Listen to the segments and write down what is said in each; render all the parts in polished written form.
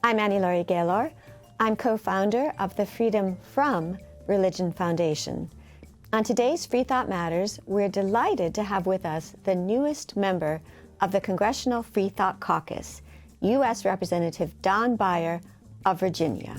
I'm Laurie Gaylor. I'm co-founder of the Freedom from Religion Foundation. On today's Freethought Matters, we're delighted to have with us the newest member of the Congressional Freethought Caucus, U.S. Representative Don Beyer of Virginia.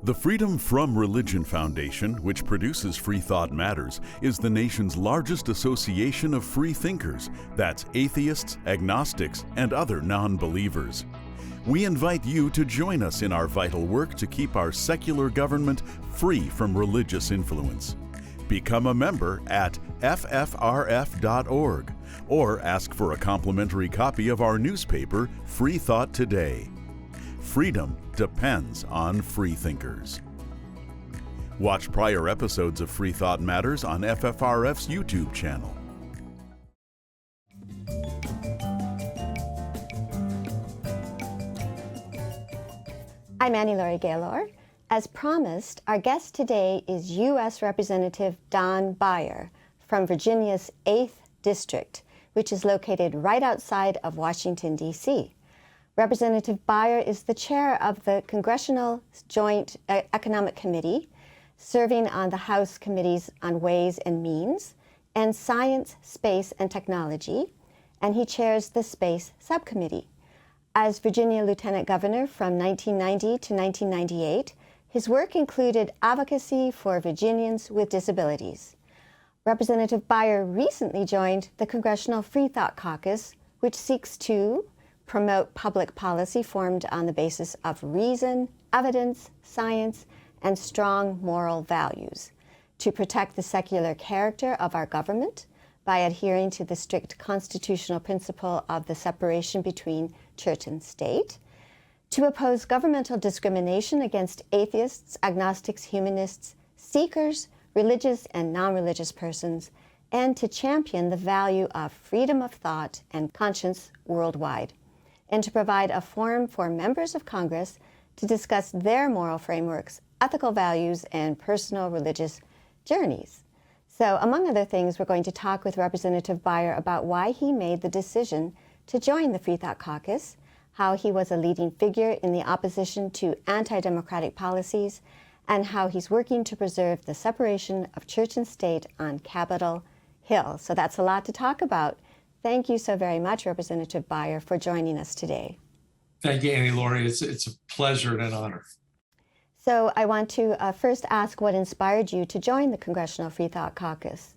The Freedom from Religion Foundation, which produces Freethought Matters, is the nation's largest association of free thinkers. That's atheists, agnostics, and other non-believers. We invite you to join us in our vital work to keep our secular government free from religious influence. Become a member at ffrf.org or ask for a complimentary copy of our newspaper, Freethought Today. Freedom depends on freethinkers. Watch prior episodes of Freethought Matters on FFRF's YouTube channel. I'm Laurie Gaylor. As promised, our guest today is U.S. Representative Don Beyer from Virginia's 8th District, which is located right outside of Washington, D.C. Representative Beyer is the chair of the Congressional Joint Economic Committee, serving on the House Committees on Ways and Means, and Science, Space, and Technology, and he chairs the Space Subcommittee. As Virginia Lieutenant Governor from 1990 to 1998, his work included advocacy for Virginians with disabilities. Representative Beyer recently joined the Congressional Freethought Caucus, which seeks to promote public policy formed on the basis of reason, evidence, science, and strong moral values, to protect the secular character of our government by adhering to the strict constitutional principle of the separation between church and state, to oppose governmental discrimination against atheists, agnostics, humanists, seekers, religious and non-religious persons, and to champion the value of freedom of thought and conscience worldwide, and to provide a forum for members of Congress to discuss their moral frameworks, ethical values, and personal religious journeys. So, among other things, we're going to talk with Representative Beyer about why he made the decision to join the Freethought Caucus, how he was a leading figure in the opposition to anti-democratic policies, and how he's working to preserve the separation of church and state on Capitol Hill. So that's a lot to talk about. Thank you so very much, Representative Beyer, for joining us today. Thank you, Laurie. It's a pleasure and an honor. So I want to first ask what inspired you to join the Congressional Freethought Caucus.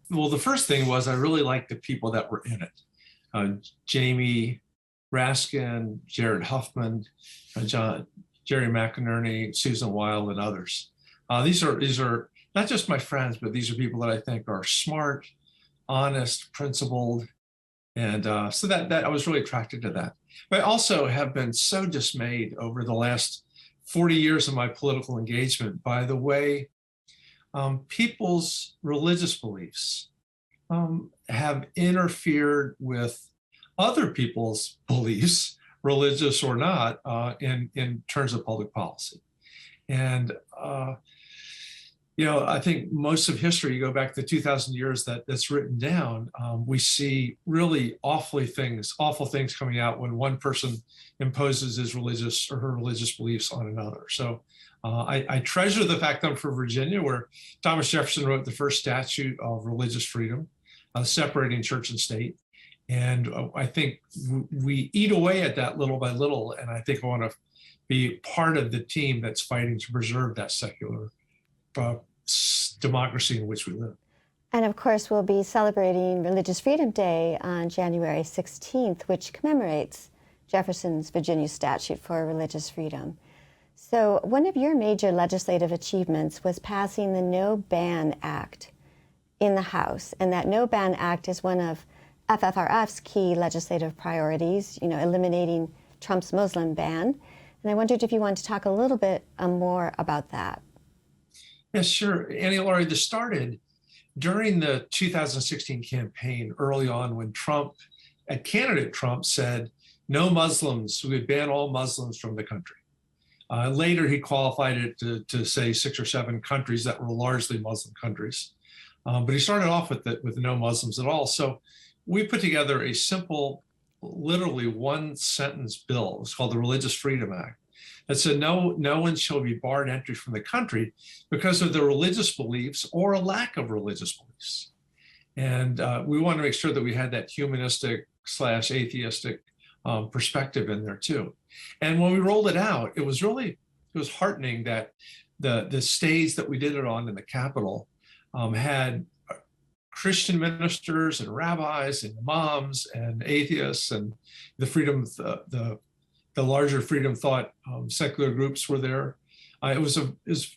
Well, the first thing was I really liked the people that were in it. Jamie Raskin, Jared Huffman, Jerry McInerney, Susan Weil, and others. These are not just my friends, but these are people that I think are smart, honest, principled, and so that I was really attracted to that. But I also have been so dismayed over the last 40 years of my political engagement by the way people's religious beliefs have interfered with other people's beliefs, religious or not, in terms of public policy. And I think most of history, you go back to 2,000 years that's written down, we see really awful things coming out when one person imposes his religious or her religious beliefs on another. So I treasure the fact that I'm from Virginia, where Thomas Jefferson wrote the first statute of religious freedom, separating church and state. And I think we eat away at that little by little. And I think I want to be part of the team that's fighting to preserve that secular democracy in which we live. And of course, we'll be celebrating Religious Freedom Day on January 16th, which commemorates Jefferson's Virginia statute for religious freedom. So one of your major legislative achievements was passing the No Ban Act in the House. And that No Ban Act is one of FFRF's key legislative priorities, eliminating Trump's Muslim ban. And I wondered if you wanted to talk a little bit more about that. Yeah, sure. Laurie, this started during the 2016 campaign, early on, when candidate Trump said, no Muslims, we would ban all Muslims from the country. Later, he qualified it to say 6 or 7 countries that were largely Muslim countries. But he started off with no Muslims at all. So we put together a simple, literally one sentence bill. It's called the Religious Freedom Act. That said, no one shall be barred entry from the country because of their religious beliefs or a lack of religious beliefs. And we want to make sure that we had that humanistic/atheistic perspective in there too. And when we rolled it out, it was heartening that the stage that we did it on in the Capitol had Christian ministers and rabbis and imams and atheists, and the larger freedom thought secular groups were there. It was a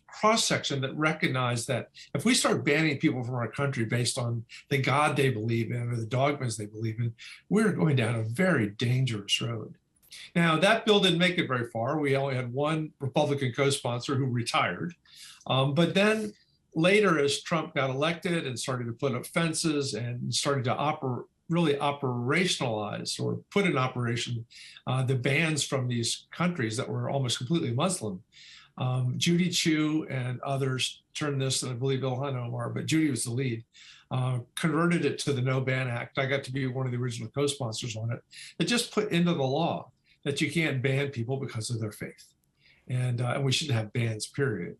cross-section that recognized that if we start banning people from our country based on the God they believe in or the dogmas they believe in, we're going down a very dangerous road. Now, that bill didn't make it very far. We only had one Republican co-sponsor who retired. But then later, as Trump got elected and started to put up fences and started to really operationalize or put in operation the bans from these countries that were almost completely Muslim, Judy Chu and others turned this, and I believe Ilhan Omar, but Judy was the lead, converted it to the No Ban Act. I got to be one of the original co-sponsors on it. It just put into the law that you can't ban people because of their faith. And we shouldn't have bans, period.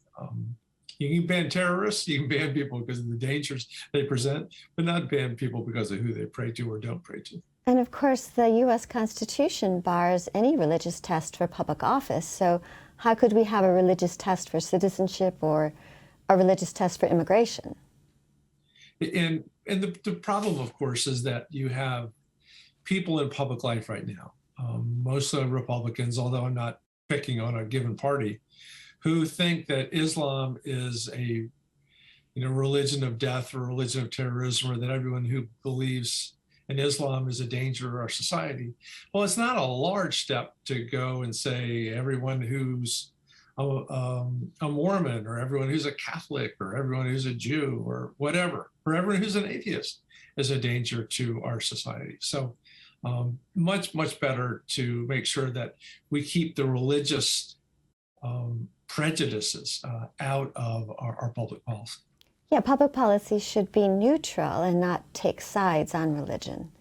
You can ban terrorists, you can ban people because of the dangers they present, but not ban people because of who they pray to or don't pray to. And of course, the U.S. Constitution bars any religious test for public office. So how could we have a religious test for citizenship or a religious test for immigration? And the problem, of course, is that you have people in public life right now, most of the Republicans, although I'm not picking on a given party, who think that Islam is a religion of death or religion of terrorism, or that everyone who believes in Islam is a danger to our society. Well, it's not a large step to go and say everyone who's a Mormon, or everyone who's a Catholic, or everyone who's a Jew, or whatever, or everyone who's an atheist is a danger to our society. So much better to make sure that we keep the religious prejudices out of our public policy. Yeah, public policy should be neutral and not take sides on religion.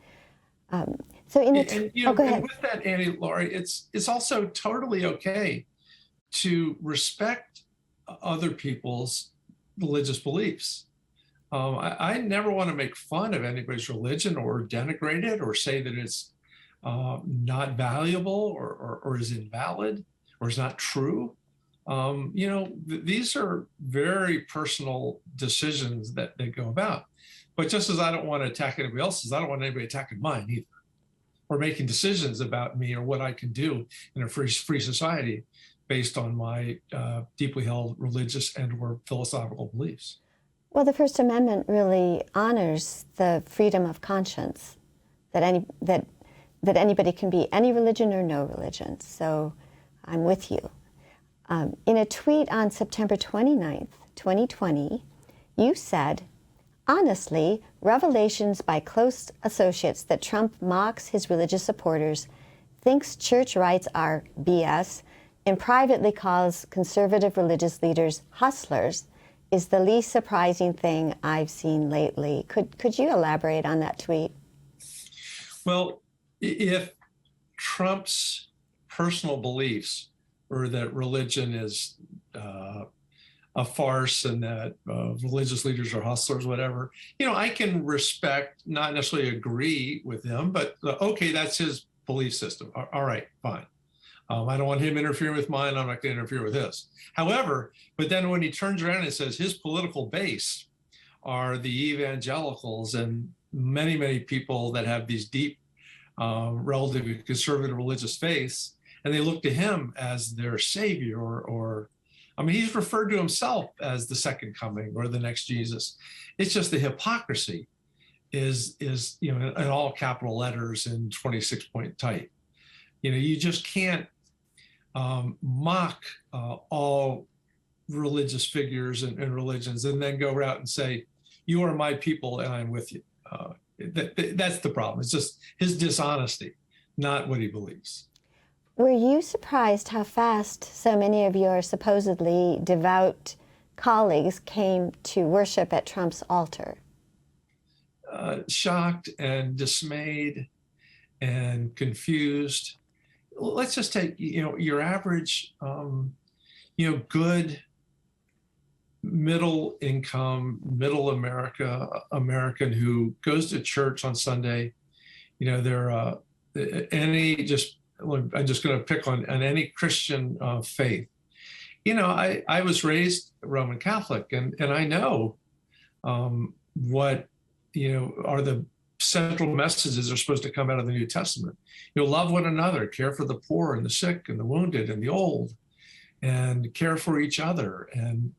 Go ahead. And with that, Laurie, it's also totally okay to respect other people's religious beliefs. I never want to make fun of anybody's religion or denigrate it or say that it's not valuable or is invalid or is not true. These are very personal decisions that they go about. But just as I don't want to attack anybody else's, I don't want anybody attacking mine either, or making decisions about me or what I can do in a free society based on my deeply held religious and/or philosophical beliefs. Well, the First Amendment really honors the freedom of conscience, that anybody can be any religion or no religion. So I'm with you. In a tweet on September 29th, 2020, you said, honestly, revelations by close associates that Trump mocks his religious supporters, thinks church rights are BS, and privately calls conservative religious leaders hustlers is the least surprising thing I've seen lately. Could you elaborate on that tweet? Well, if Trump's personal beliefs or that religion is a farce and that religious leaders are hustlers, whatever, I can respect, not necessarily agree with him, but okay, that's his belief system. All right, fine. I don't want him interfering with mine. I'm not going to interfere with his. However, but then when he turns around and says his political base are the evangelicals and many, many people that have these deep, relatively conservative religious faiths, and they look to him as their savior, or he's referred to himself as the second coming or the next Jesus. It's just the hypocrisy is in all capital letters in 26-point type. You just can't mock all religious figures and religions and then go out and say, you are my people and I'm with you. That's the problem. It's just his dishonesty, not what he believes. Were you surprised how fast so many of your supposedly devout colleagues came to worship at Trump's altar? Shocked and dismayed and confused. Let's just take, your average, good middle income, middle American who goes to church on Sunday. They're I'm just going to pick on any Christian faith. I was raised Roman Catholic, and I know what are the central messages that are supposed to come out of the New Testament. Love one another, care for the poor and the sick and the wounded and the old, and care for each other, and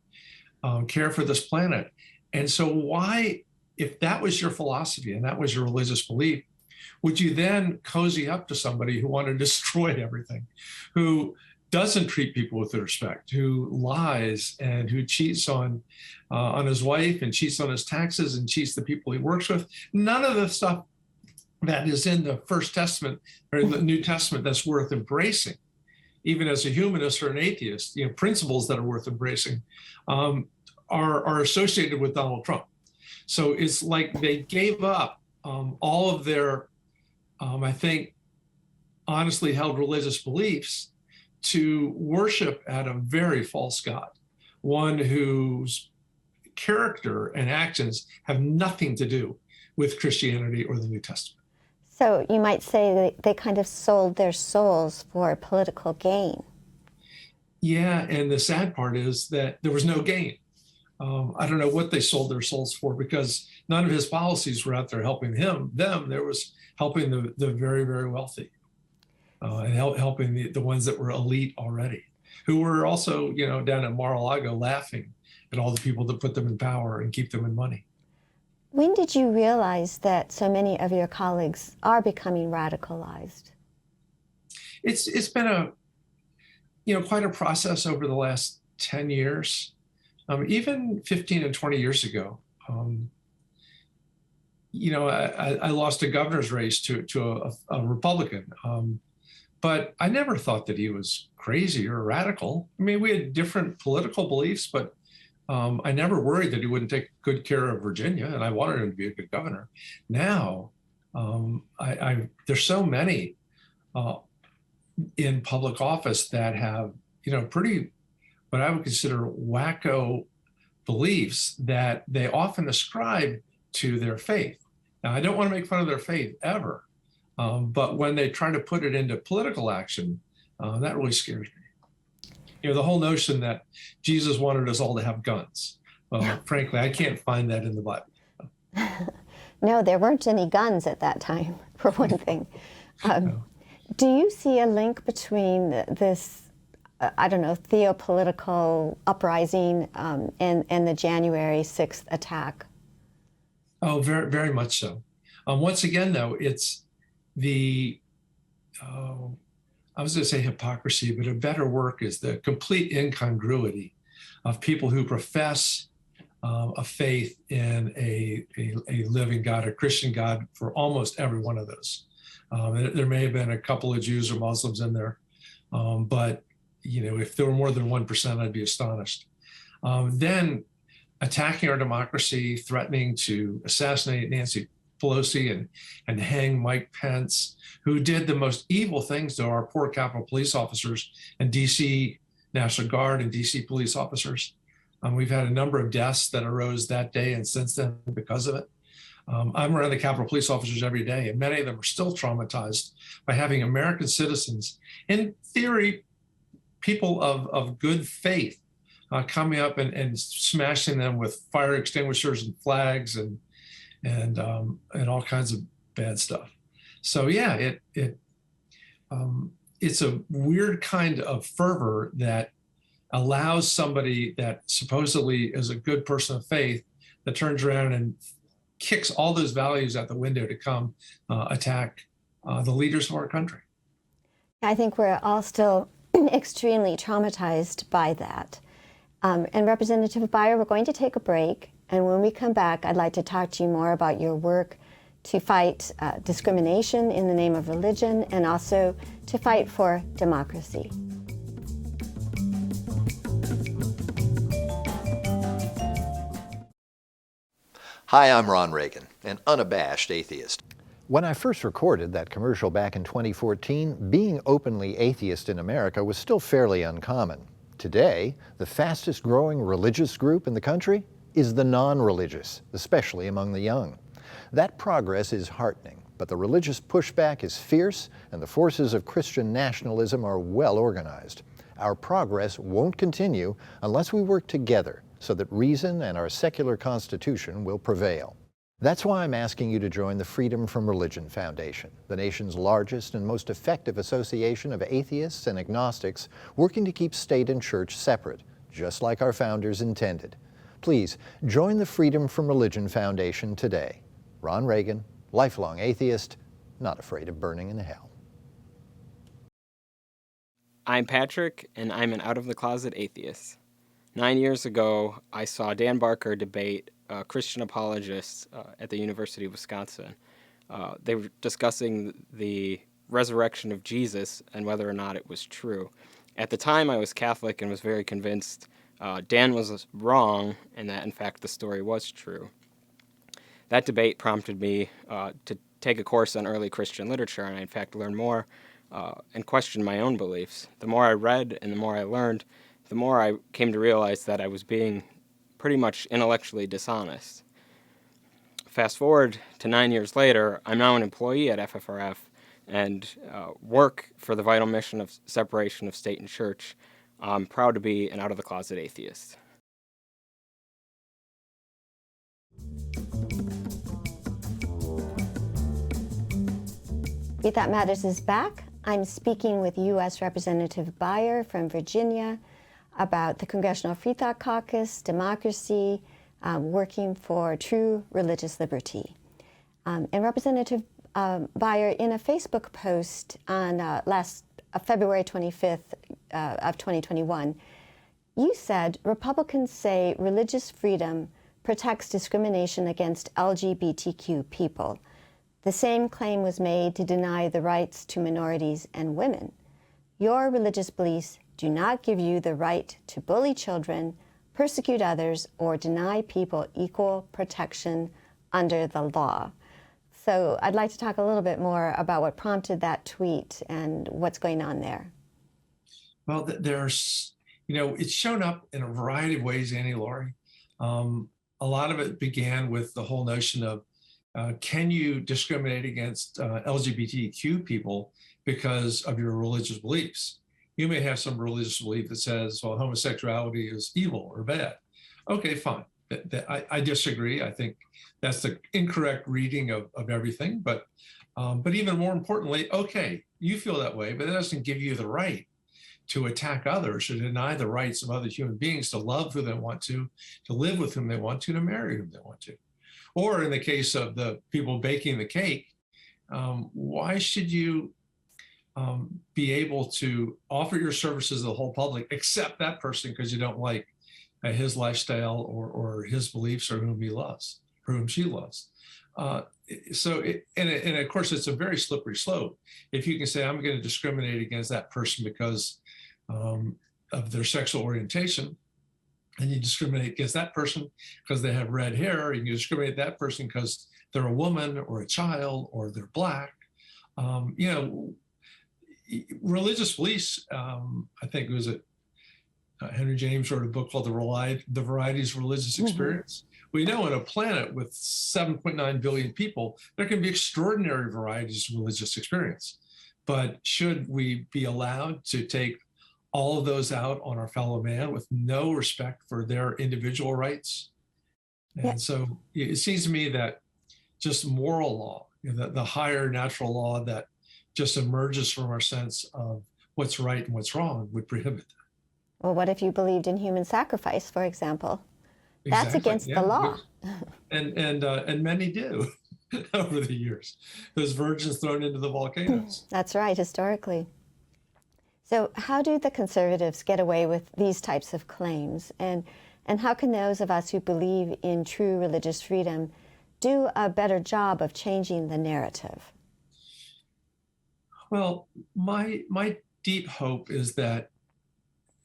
care for this planet. And so why, if that was your philosophy and that was your religious belief, would you then cozy up to somebody who wanted to destroy everything, who doesn't treat people with respect, who lies and who cheats on his wife and cheats on his taxes and cheats the people he works with? None of the stuff that is in the First Testament or in the New Testament that's worth embracing, even as a humanist or an atheist, principles that are worth embracing are associated with Donald Trump. So it's like they gave up all of their, I think, honestly held religious beliefs to worship at a very false God, one whose character and actions have nothing to do with Christianity or the New Testament. So you might say they kind of sold their souls for political gain. Yeah, and the sad part is that there was no gain. I don't know what they sold their souls for, because none of his policies were out there helping them. There was helping the very, very wealthy, and helping the ones that were elite already, who were also, down at Mar-a-Lago laughing at all the people that put them in power and keep them in money. When did you realize that so many of your colleagues are becoming radicalized? It's been quite a process over the last 10 years. Even 15 and 20 years ago, I lost a governor's race to a Republican, but I never thought that he was crazy or radical. I mean, we had different political beliefs, but I never worried that he wouldn't take good care of Virginia, and I wanted him to be a good governor. Now, there's so many in public office that have, pretty, what I would consider wacko beliefs that they often ascribe to their faith. Now, I don't want to make fun of their faith ever, but when they try to put it into political action, that really scares me. The whole notion that Jesus wanted us all to have guns. Frankly, I can't find that in the Bible. No, there weren't any guns at that time, for one thing. No. Do you see a link between this, theopolitical uprising and the January 6th attack? Oh, very, very much so. Once again, though, it's the, I was going to say hypocrisy, but a better word is the complete incongruity of people who profess a faith in a living God, a Christian God, for almost every one of those. There may have been a couple of Jews or Muslims in there, but if there were more than 1%, I'd be astonished. Then attacking our democracy, threatening to assassinate Nancy Pelosi and hang Mike Pence, who did the most evil things to our poor Capitol Police officers and DC National Guard and DC police officers. We've had a number of deaths that arose that day and since then because of it. I'm around the Capitol Police officers every day, and many of them are still traumatized by having American citizens, in theory, people of good faith, coming up and smashing them with fire extinguishers and flags and all kinds of bad stuff. So yeah, it's a weird kind of fervor that allows somebody that supposedly is a good person of faith that turns around and kicks all those values out the window to come attack the leaders of our country. I think we're all still extremely traumatized by that. And Representative Beyer, we're going to take a break. And when we come back, I'd like to talk to you more about your work to fight discrimination in the name of religion and also to fight for democracy. Hi, I'm Ron Reagan, an unabashed atheist. When I first recorded that commercial back in 2014, being openly atheist in America was still fairly uncommon. Today, the fastest growing religious group in the country is the non-religious, especially among the young. That progress is heartening, but the religious pushback is fierce and the forces of Christian nationalism are well organized. Our progress won't continue unless we work together so that reason and our secular constitution will prevail. That's why I'm asking you to join the Freedom from Religion Foundation, the nation's largest and most effective association of atheists and agnostics working to keep state and church separate, just like our founders intended. Please join the Freedom from Religion Foundation today. Ron Reagan, lifelong atheist, not afraid of burning in hell. I'm Patrick, and I'm an out-of-the-closet atheist. 9 years ago, I saw Dan Barker debate Christian apologists at the University of Wisconsin. They were discussing the resurrection of Jesus and whether or not it was true. At the time, I was Catholic and was very convinced Dan was wrong and that, in fact, the story was true. That debate prompted me to take a course on early Christian literature, and I, in fact, learned more and questioned my own beliefs. The more I read and the more I learned, the more I came to realize that I was being pretty much intellectually dishonest. Fast forward to 9 years later, I'm now an employee at FFRF and work for the vital mission of separation of state and church. I'm proud to be an out-of-the-closet atheist. Freethought Matters is back. I'm speaking with U.S. Representative Beyer from Virginia about the Congressional Freethought Caucus, democracy, working for true religious liberty. And Representative Beyer, in a Facebook post on February 25th of 2021, you said Republicans say religious freedom protects discrimination against LGBTQ people. The same claim was made to deny the rights to minorities and women. Your religious beliefs do not give you the right to bully children, persecute others, or deny people equal protection under the law. So I'd like to talk a little bit more about what prompted that tweet and what's going on there. Well, there's, it's shown up in a variety of ways, Laurie. A lot of it began with the whole notion of, can you discriminate against LGBTQ people because of your religious beliefs? You may have some religious belief that says, well, homosexuality is evil or bad. Okay, fine. I disagree. I think that's the incorrect reading of everything. But even more importantly, okay, you feel that way, but that doesn't give you the right to attack others or deny the rights of other human beings to love who they want to live with whom they want to marry whom they want to. Or in the case of the people baking the cake, why should you be able to offer your services to the whole public, except that person because you don't like his lifestyle or his beliefs or whom he loves or whom she loves? And of course, it's a very slippery slope. If you can say, I'm going to discriminate against that person because of their sexual orientation, and you discriminate against that person because they have red hair, and you discriminate that person because they're a woman or a child or they're Black. Religious beliefs, I think it was Henry James wrote a book called The Varieties of Religious Experience. We know on a planet with 7.9 billion people, there can be extraordinary varieties of religious experience. But should we be allowed to take all of those out on our fellow man with no respect for their individual rights? And so it seems to me that just moral law, the higher natural law that just emerges from our sense of what's right and what's wrong would prohibit that. Well, what if you believed in human sacrifice, for example? That's against the law. And many do over the years. Those virgins thrown into the volcanoes. That's right, historically. So how do the conservatives get away with these types of claims? And And how can those of us who believe in true religious freedom do a better job of changing the narrative? Well, my deep hope is that,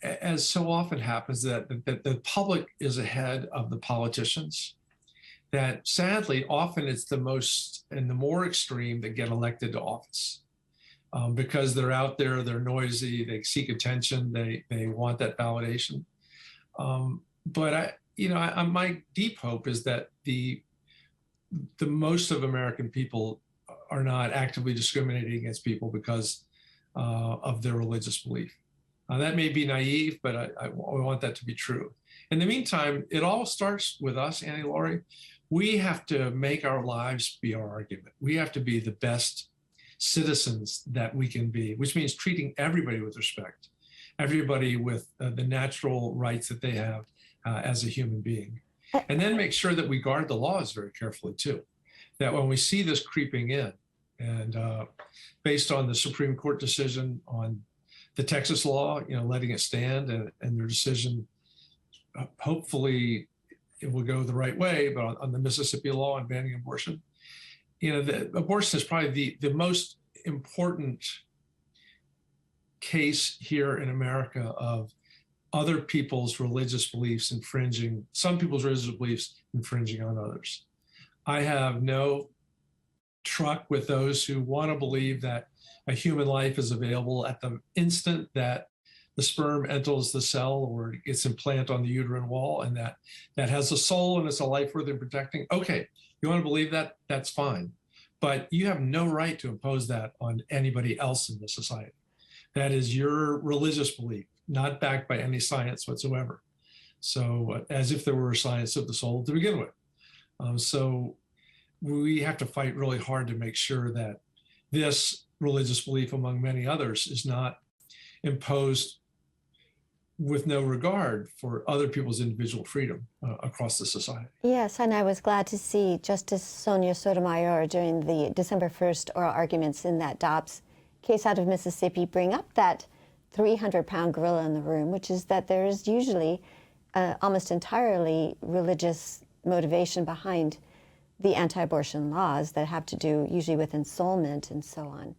as so often happens, that the public is ahead of the politicians. That sadly, often it's the most and the more extreme that get elected to office because they're out there, they're noisy, they seek attention, they want that validation. But my deep hope is that the most of American people are not actively discriminating against people because of their religious belief. That may be naive, but I want that to be true. In the meantime, it all starts with us, Laurie. We have to make our lives be our argument. We have to be the best citizens that we can be, which means treating everybody with respect, everybody with the natural rights that they have as a human being. And then make sure that we guard the laws very carefully too. That when we see this creeping in, and based on the Supreme Court decision on the Texas law, letting it stand, and their decision, hopefully it will go the right way, but on the Mississippi law on banning abortion, the abortion is probably the most important case here in America of other people's religious beliefs infringing, some people's religious beliefs infringing on others. I have no truck with those who want to believe that a human life is available at the instant that the sperm enters the cell or gets implanted on the uterine wall, and that has a soul and it's a life worth protecting. Okay, you want to believe that? That's fine. But you have no right to impose that on anybody else in the society. That is your religious belief, not backed by any science whatsoever. So as if there were a science of the soul to begin with. So we have to fight really hard to make sure that this religious belief, among many others, is not imposed with no regard for other people's individual freedom across the society. Yes, and I was glad to see Justice Sonia Sotomayor during the December 1st oral arguments in that Dobbs case out of Mississippi bring up that 300-pound gorilla in the room, which is that there is usually almost entirely religious motivation behind the anti-abortion laws that have to do usually with ensoulment and so on.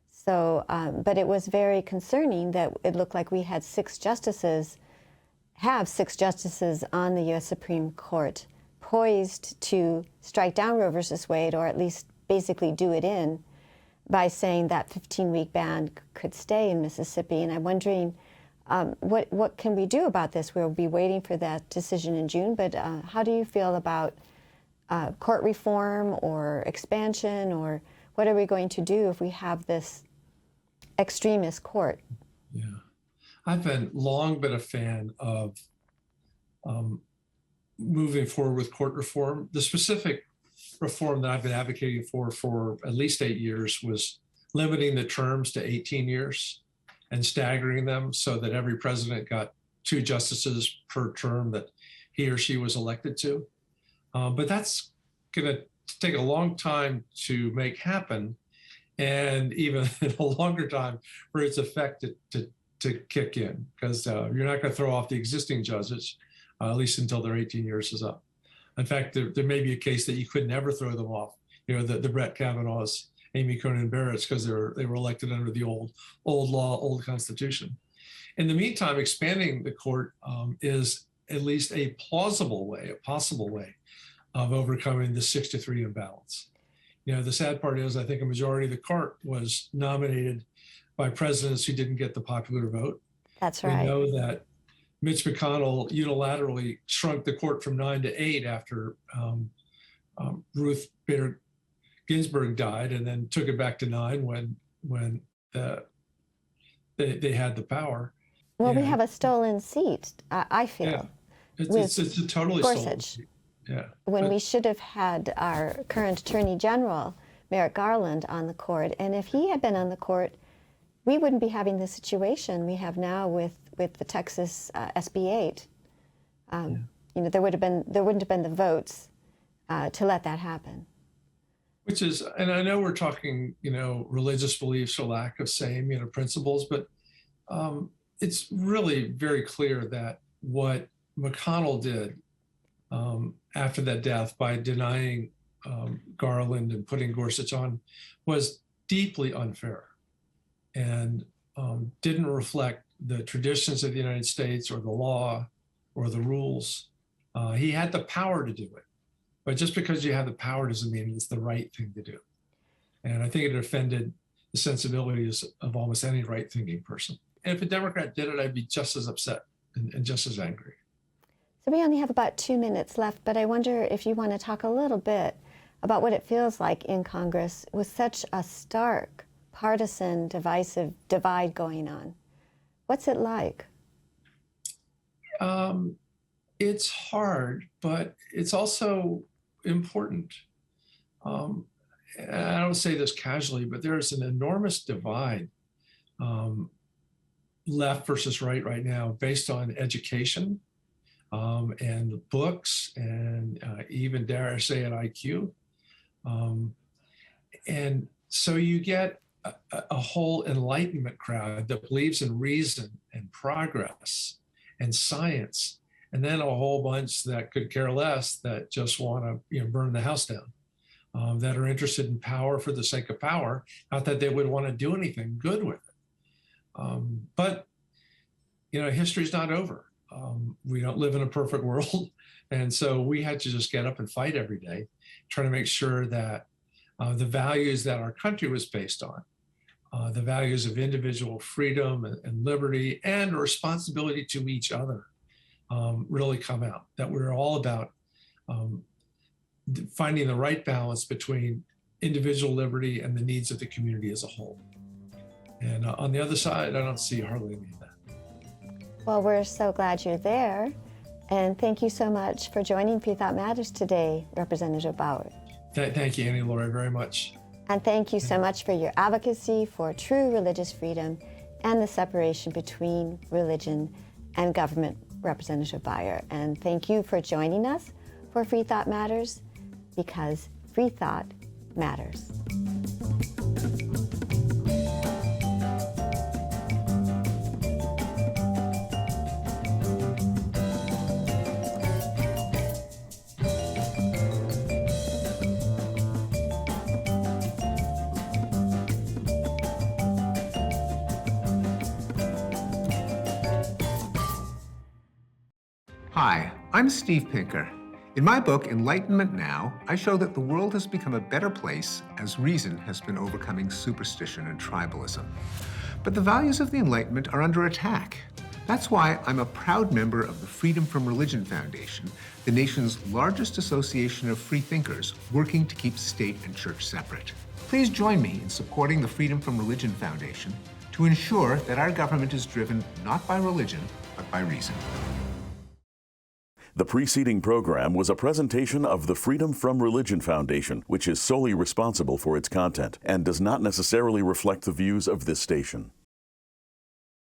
So, but it was very concerning that it looked like we had six justices on the U.S. Supreme Court poised to strike down Roe versus Wade, or at least basically do it in, by saying that 15-week ban could stay in Mississippi. And I'm wondering, what can we do about this? We'll be waiting for that decision in June, but how do you feel about court reform or expansion, or what are we going to do if we have this extremist court? Yeah, I've long been a fan of moving forward with court reform. The specific reform that I've been advocating for at least 8 years was limiting the terms to 18 years and staggering them so that every president got 2 justices per term that he or she was elected to. But that's going to take a long time to make happen, and even a longer time for its effect to kick in, because you're not going to throw off the existing judges, at least until their 18 years is up. In fact, there may be a case that you could never throw them off, the Brett Kavanaughs, Amy Coney Barrett's, because they were elected under the old law, old Constitution. In the meantime, expanding the court is at least a possible way of overcoming the 6-3 imbalance. The sad part is, I think a majority of the court was nominated by presidents who didn't get the popular vote. That's right. We know that Mitch McConnell unilaterally shrunk the court from 9 to 8 after Ruth Bader Ginsburg died, and then took it back to 9 when they had the power. Well, we have a stolen seat, I feel. Yeah. It's a totally stolen seat. Yeah. When we should have had our current Attorney General, Merrick Garland, on the court. And if he had been on the court, we wouldn't be having the situation we have now with the Texas SB 8. There wouldn't have been the votes to let that happen. Which is, and I know we're talking, religious beliefs or lack of same, principles, but it's really very clear that what McConnell did after that death by denying Garland and putting Gorsuch on was deeply unfair and didn't reflect the traditions of the United States or the law or the rules. He had the power to do it, but just because you have the power doesn't mean it's the right thing to do. And I think it offended the sensibilities of almost any right-thinking person. And if a Democrat did it, I'd be just as upset and just as angry. So we only have about 2 minutes left, but I wonder if you want to talk a little bit about what it feels like in Congress with such a stark, partisan, divisive divide going on. What's it like? It's hard, but it's also important. And I don't say this casually, but there's an enormous divide, left versus right now, based on education and books and even, dare I say it, IQ. And so you get a whole Enlightenment crowd that believes in reason and progress and science, and then a whole bunch that could care less, that just want to burn the house down, that are interested in power for the sake of power, not that they would want to do anything good with it. But history's not over. We don't live in a perfect world, and so we had to just get up and fight every day, trying to make sure that the values that our country was based on, the values of individual freedom and liberty and responsibility to each other, really come out, that we're all about finding the right balance between individual liberty and the needs of the community as a whole. And on the other side, I don't see hardly any of that. Well, we're so glad you're there. And thank you so much for joining Freethought Matters today, Representative Beyer. Thank you, Annie, Laurie, very much. And thank you so much for your advocacy for true religious freedom and the separation between religion and government, Representative Beyer. And thank you for joining us for Freethought Matters, because Freethought matters. Hi, I'm Steve Pinker. In my book, Enlightenment Now, I show that the world has become a better place as reason has been overcoming superstition and tribalism. But the values of the Enlightenment are under attack. That's why I'm a proud member of the Freedom from Religion Foundation, the nation's largest association of free thinkers working to keep state and church separate. Please join me in supporting the Freedom from Religion Foundation to ensure that our government is driven not by religion, but by reason. The preceding program was a presentation of the Freedom from Religion Foundation, which is solely responsible for its content and does not necessarily reflect the views of this station.